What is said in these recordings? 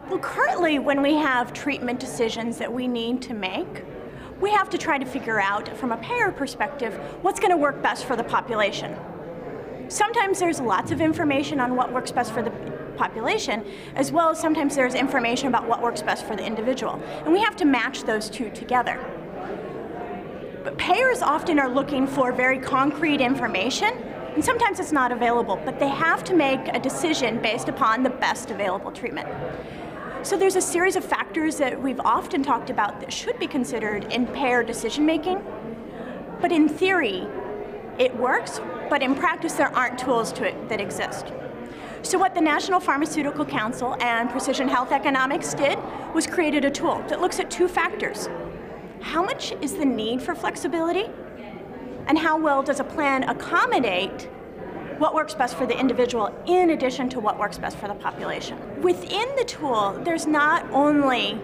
Well, currently, when we have treatment decisions that we need to make, we have to try to figure out, from a payer perspective, what's going to work best for the population. Sometimes there's lots of information on what works best for the population, as well as sometimes there's information about what works best for the individual. And we have to match those two together. But payers often are looking for very concrete information, and sometimes it's not available, but they have to make a decision based upon the best available treatment. So there's a series of factors that we've often talked about that should be considered in payer decision making, but in theory, it works, but in practice there aren't tools to it that exist. So what the National Pharmaceutical Council and Precision Health Economics did was created a tool that looks at two factors. How much is the need for flexibility? And how well does a plan accommodate what works best for the individual in addition to what works best for the population? Within the tool, there's not only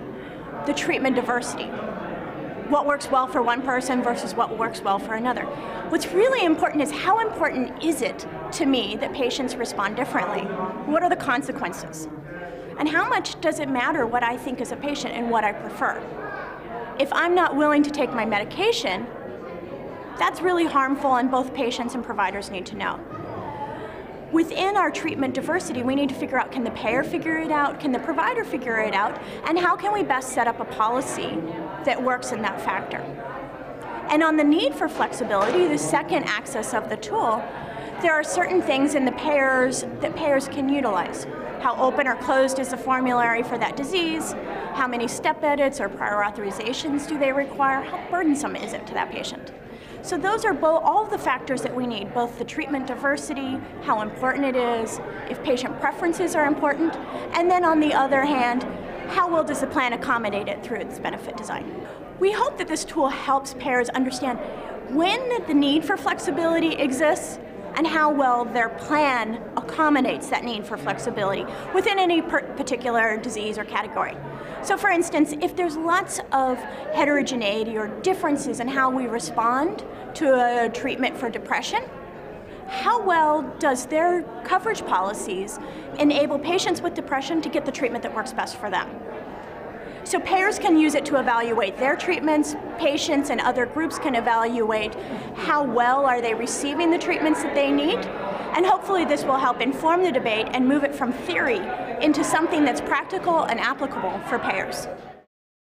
the treatment diversity, what works well for one person versus what works well for another. What's really important is how important is it to me that patients respond differently? What are the consequences? And how much does it matter what I think as a patient and what I prefer? If I'm not willing to take my medication, that's really harmful, and both patients and providers need to know. Within our treatment diversity, we need to figure out, can the payer figure it out, can the provider figure it out, and how can we best set up a policy that works in that factor? And on the need for flexibility, the second axis of the tool, there are certain things in the payers that payers can utilize. How open or closed is the formulary for that disease? How many step edits or prior authorizations do they require? How burdensome is it to that patient? So those are all the factors that we need, both the treatment diversity, how important it is, if patient preferences are important, and then on the other hand, how well does the plan accommodate it through its benefit design? We hope that this tool helps payers understand when the need for flexibility exists and how well their plan accommodates that need for flexibility within any particular disease or category. So for instance, if there's lots of heterogeneity or differences in how we respond to a treatment for depression, how well does their coverage policies enable patients with depression to get the treatment that works best for them? So payers can use it to evaluate their treatments, patients and other groups can evaluate how well are they receiving the treatments that they need, and hopefully this will help inform the debate and move it from theory into something that's practical and applicable for payers.